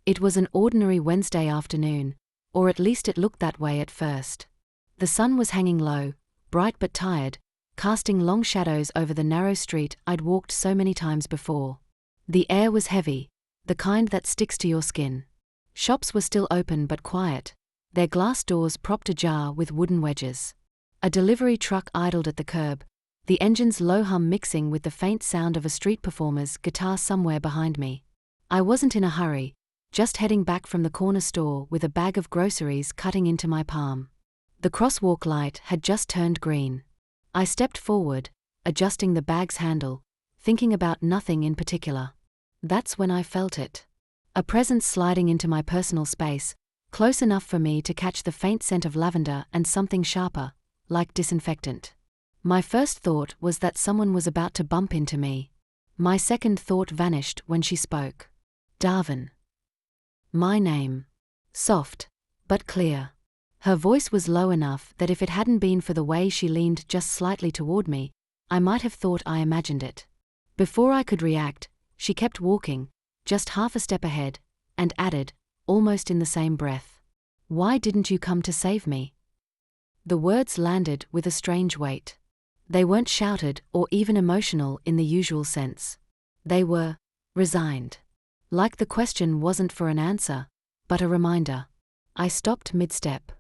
It was an ordinary Wednesday afternoon, or at least it looked that way at first. The sun was hanging low, bright but tired, casting long shadows over the narrow street I'd walked so many times before. The air was heavy, the kind that sticks to your skin. Shops were still open but quiet, their glass doors propped ajar with wooden wedges. A delivery truck idled at the curb, the engine's low hum mixing with the faint sound of a street performer's guitar somewhere behind me. I wasn't in a hurry, just heading back from the corner store with a bag of groceries cutting into my palm. The crosswalk light had just turned green. I stepped forward, adjusting the bag's handle, thinking about nothing in particular. That's when I felt it. A presence sliding into my personal space, close enough for me to catch the faint scent of lavender and something sharper, like disinfectant. My first thought was that someone was about to bump into me. My second thought vanished when she spoke. Darwin. My name. Soft, but clear. Her voice was low enough that if it hadn't been for the way she leaned just slightly toward me, I might have thought I imagined it. Before I could react, she kept walking, just half a step ahead, and added, almost in the same breath, "Why didn't you come to save me?" The words landed with a strange weight. They weren't shouted or even emotional in the usual sense. They were resigned. Like the question wasn't for an answer, but a reminder. I stopped mid-step.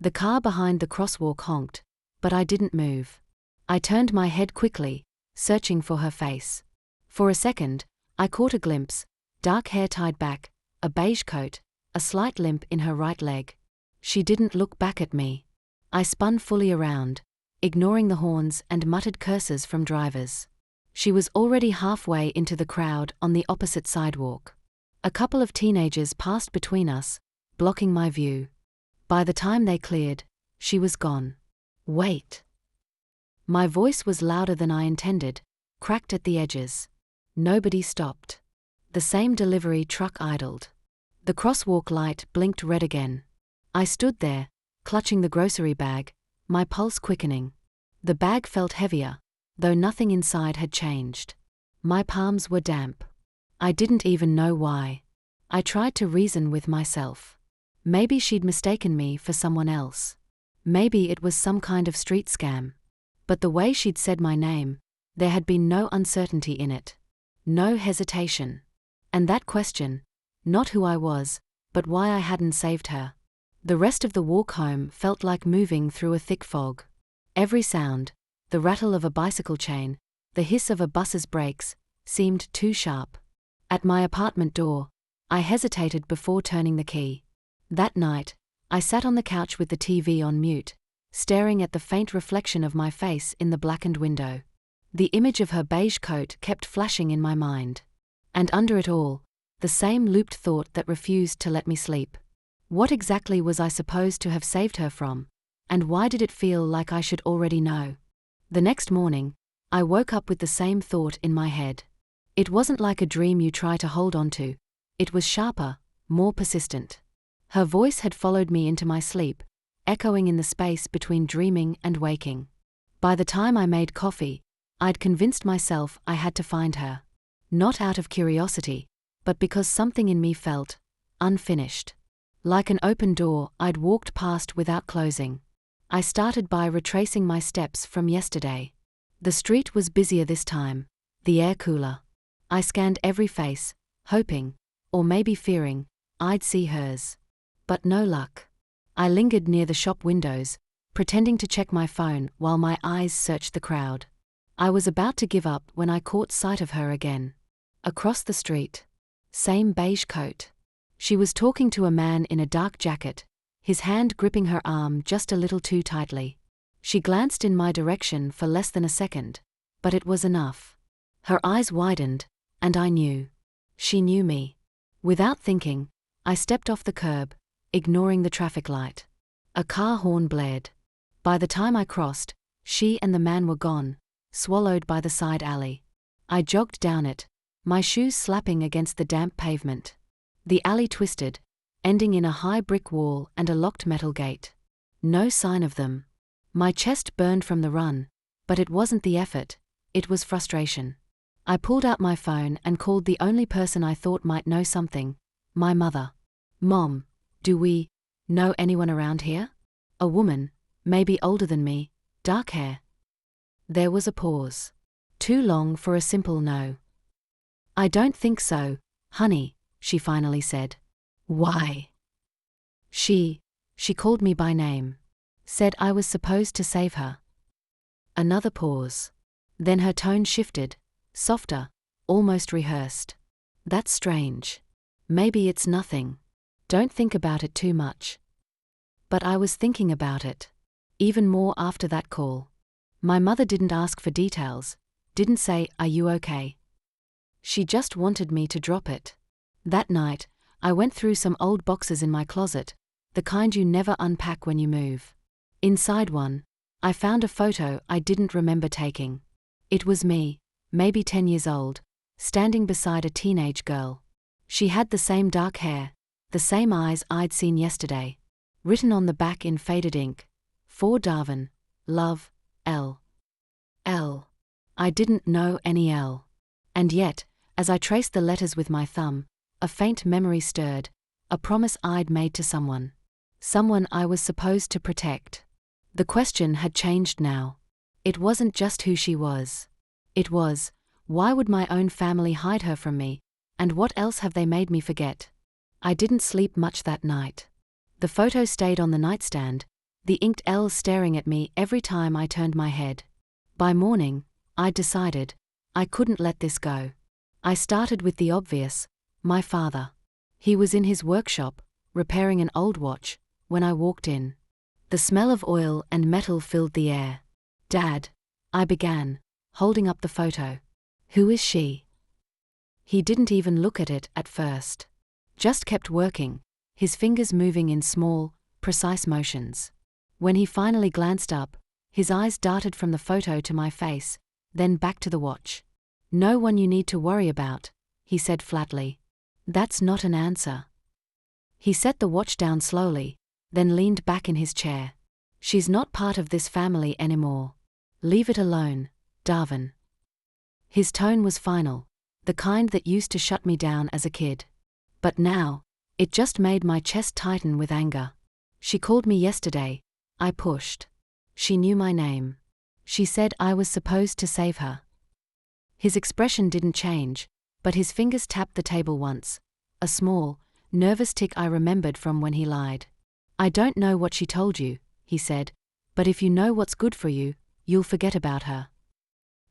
The car behind the crosswalk honked, but I didn't move. I turned my head quickly, searching for her face. For a second, I caught a glimpse, dark hair tied back, a beige coat, a slight limp in her right leg. She didn't look back at me. I spun fully around, ignoring the horns and muttered curses from drivers. She was already halfway into the crowd on the opposite sidewalk. A couple of teenagers passed between us, blocking my view. By the time they cleared, she was gone. Wait. My voice was louder than I intended, cracked at the edges. Nobody stopped. The same delivery truck idled. The crosswalk light blinked red again. I stood there, clutching the grocery bag, my pulse quickening. The bag felt heavier, though nothing inside had changed. My palms were damp. I didn't even know why. I tried to reason with myself. Maybe she'd mistaken me for someone else. Maybe it was some kind of street scam. But the way she'd said my name, there had been no uncertainty in it. No hesitation. And that question, not who I was, but why I hadn't saved her. The rest of the walk home felt like moving through a thick fog. Every sound, the rattle of a bicycle chain, the hiss of a bus's brakes, seemed too sharp. At my apartment door, I hesitated before turning the key. That night, I sat on the couch with the TV on mute, staring at the faint reflection of my face in the blackened window. The image of her beige coat kept flashing in my mind. And under it all, the same looped thought that refused to let me sleep. What exactly was I supposed to have saved her from, and why did it feel like I should already know? The next morning, I woke up with the same thought in my head. It wasn't like a dream you try to hold on to. It was sharper, more persistent. Her voice had followed me into my sleep, echoing in the space between dreaming and waking. By the time I made coffee, I'd convinced myself I had to find her. Not out of curiosity, but because something in me felt unfinished. Like an open door I'd walked past without closing. I started by retracing my steps from yesterday. The street was busier this time, the air cooler. I scanned every face, hoping, or maybe fearing, I'd see hers. But no luck. I lingered near the shop windows, pretending to check my phone while my eyes searched the crowd. I was about to give up when I caught sight of her again. Across the street. Same beige coat. She was talking to a man in a dark jacket, his hand gripping her arm just a little too tightly. She glanced in my direction for less than a second, but it was enough. Her eyes widened, and I knew. She knew me. Without thinking, I stepped off the curb, ignoring the traffic light. A car horn blared. By the time I crossed, she and the man were gone, swallowed by the side alley. I jogged down it, my shoes slapping against the damp pavement. The alley twisted, ending in a high brick wall and a locked metal gate. No sign of them. My chest burned from the run, but it wasn't the effort, it was frustration. I pulled out my phone and called the only person I thought might know something, My mother. Mom, do we know anyone around here? A woman, maybe older than me, dark hair. There was a pause. Too long for a simple no. I don't think so, honey, she finally said. Why? She called me by name. Said I was supposed to save her. Another pause. Then her tone shifted, softer, almost rehearsed. That's strange. Maybe it's nothing. Don't think about it too much. But I was thinking about it. Even more after that call. My mother didn't ask for details, didn't say, "Are you okay?" She just wanted me to drop it. That night, I went through some old boxes in my closet, the kind you never unpack when you move. Inside one, I found a photo I didn't remember taking. It was me, maybe 10 years old, standing beside a teenage girl. She had the same dark hair, the same eyes I'd seen yesterday. Written on the back in faded ink, "For Darwin, love, L." L. I didn't know any L. And yet, as I traced the letters with my thumb, a faint memory stirred, a promise I'd made to someone. Someone I was supposed to protect. The question had changed now. It wasn't just who she was. It was, why would my own family hide her from me, and what else have they made me forget? I didn't sleep much that night. The photo stayed on the nightstand, the inked L's staring at me every time I turned my head. By morning, I decided, I couldn't let this go. I started with the obvious, my father. He was in his workshop, repairing an old watch, when I walked in. The smell of oil and metal filled the air. "Dad," I began, holding up the photo. "Who is she?" He didn't even look at it at first. Just kept working, his fingers moving in small, precise motions. When he finally glanced up, his eyes darted from the photo to my face, then back to the watch. "No one you need to worry about," he said flatly. "That's not an answer." He set the watch down slowly, then leaned back in his chair. "She's not part of this family anymore. Leave it alone, Darwin." His tone was final, the kind that used to shut me down as a kid. But now, it just made my chest tighten with anger. "She called me yesterday," I pushed. "She knew my name. She said I was supposed to save her." His expression didn't change, but his fingers tapped the table once, a small, nervous tick I remembered from when he lied. "I don't know what she told you," he said, "but if you know what's good for you, you'll forget about her."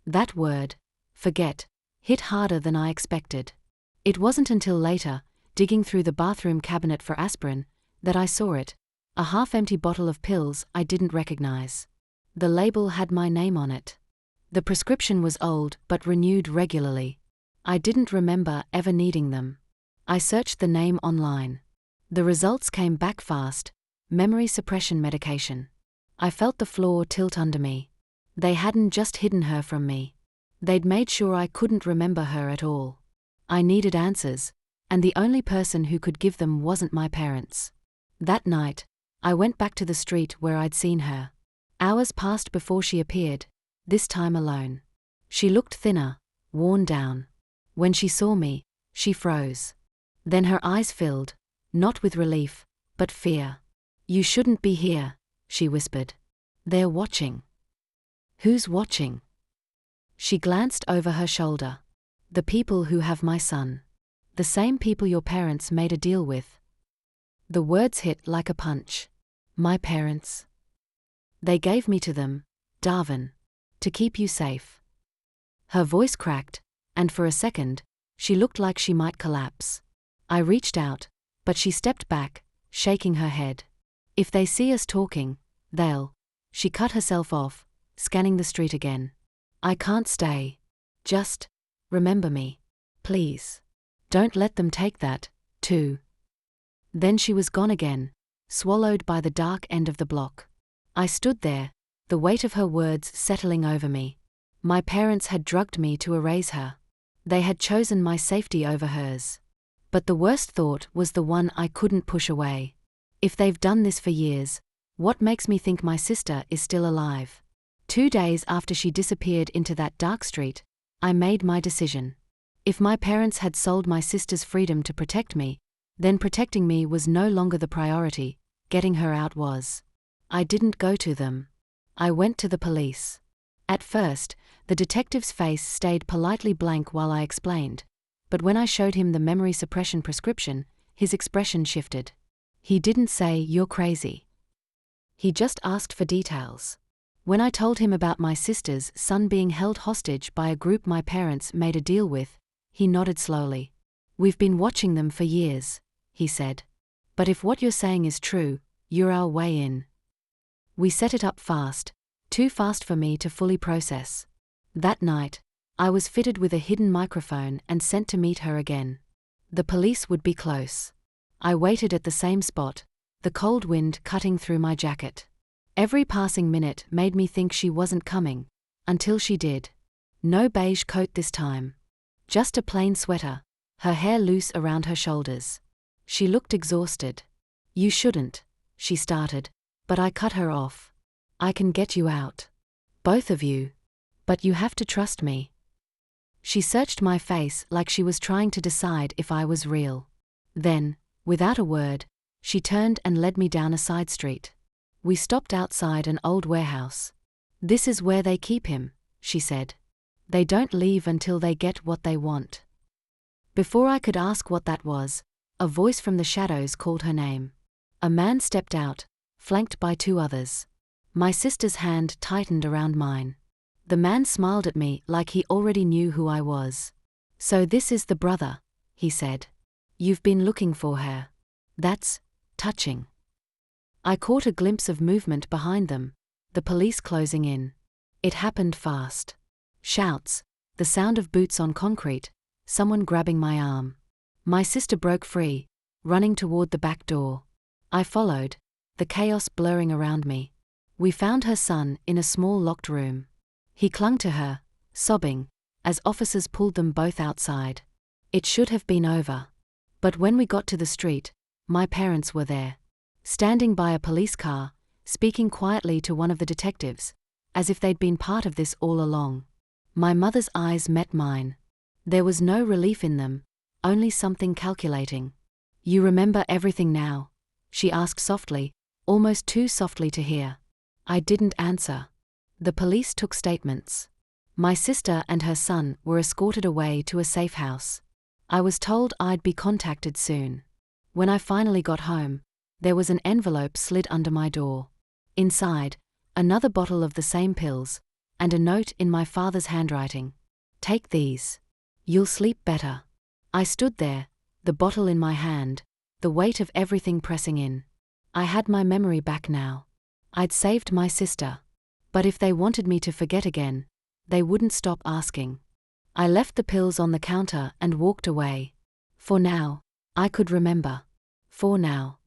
That word, forget, hit harder than I expected. It wasn't until later, digging through the bathroom cabinet for aspirin, that I saw it, a half-empty bottle of pills I didn't recognize. The label had my name on it. The prescription was old but renewed regularly. I didn't remember ever needing them. I searched the name online. The results came back fast, memory suppression medication. I felt the floor tilt under me. They hadn't just hidden her from me. They'd made sure I couldn't remember her at all. I needed answers, and the only person who could give them wasn't my parents. That night, I went back to the street where I'd seen her. Hours passed before she appeared, this time alone. She looked thinner, worn down. When she saw me, she froze. Then her eyes filled, not with relief, but fear. "You shouldn't be here," she whispered. "They're watching." "Who's watching?" She glanced over her shoulder. "The people who have my son. The same people your parents made a deal with." The words hit like a punch. My parents. "They gave me to them, Darwin. To keep you safe." Her voice cracked, and for a second, she looked like she might collapse. I reached out, but she stepped back, shaking her head. "If they see us talking, they'll..." She cut herself off, scanning the street again. "I can't stay. Just remember me. Please. Don't let them take that, too." Then she was gone again, swallowed by the dark end of the block. I stood there, the weight of her words settling over me. My parents had drugged me to erase her. They had chosen my safety over hers. But the worst thought was the one I couldn't push away. If they've done this for years, what makes me think my sister is still alive? 2 days after she disappeared into that dark street, I made my decision. If my parents had sold my sister's freedom to protect me, Then protecting me was no longer the priority, getting her out was. I didn't go to them. I went to the police. At first, the detective's face stayed politely blank while I explained, but when I showed him the memory suppression prescription, his expression shifted. He didn't say, "You're crazy." He just asked for details. When I told him about my sister's son being held hostage by a group my parents made a deal with, he nodded slowly. "We've been watching them for years," he said. "But if what you're saying is true, you're our way in." We set it up fast, too fast for me to fully process. That night, I was fitted with a hidden microphone and sent to meet her again. The police would be close. I waited at the same spot, the cold wind cutting through my jacket. Every passing minute made me think she wasn't coming, until she did. No beige coat this time. Just a plain sweater, her hair loose around her shoulders. She looked exhausted. "You shouldn't," she started, but I cut her off. "I can get you out. Both of you. But you have to trust me." She searched my face like she was trying to decide if I was real. Then, without a word, she turned and led me down a side street. We stopped outside an old warehouse. "This is where they keep him," she said. "They don't leave until they get what they want." Before I could ask what that was, a voice from the shadows called her name. A man stepped out, flanked by two others. My sister's hand tightened around mine. The man smiled at me like he already knew who I was. "So this is the brother," he said. "You've been looking for her. That's touching." I caught a glimpse of movement behind them, the police closing in. It happened fast. Shouts, the sound of boots on concrete, someone grabbing my arm. My sister broke free, running toward the back door. I followed, the chaos blurring around me. We found her son in a small locked room. He clung to her, sobbing, as officers pulled them both outside. It should have been over. But when we got to the street, my parents were there. Standing by a police car, speaking quietly to one of the detectives, as if they'd been part of this all along. My mother's eyes met mine. There was no relief in them, only something calculating. "You remember everything now?" she asked softly, almost too softly to hear. I didn't answer. The police took statements. My sister and her son were escorted away to a safe house. I was told I'd be contacted soon. When I finally got home, there was an envelope slid under my door. Inside, another bottle of the same pills, and a note in my father's handwriting. "Take these. You'll sleep better." I stood there, the bottle in my hand, the weight of everything pressing in. I had my memory back now. I'd saved my sister. But if they wanted me to forget again, they wouldn't stop asking. I left the pills on the counter and walked away. For now, I could remember. For now.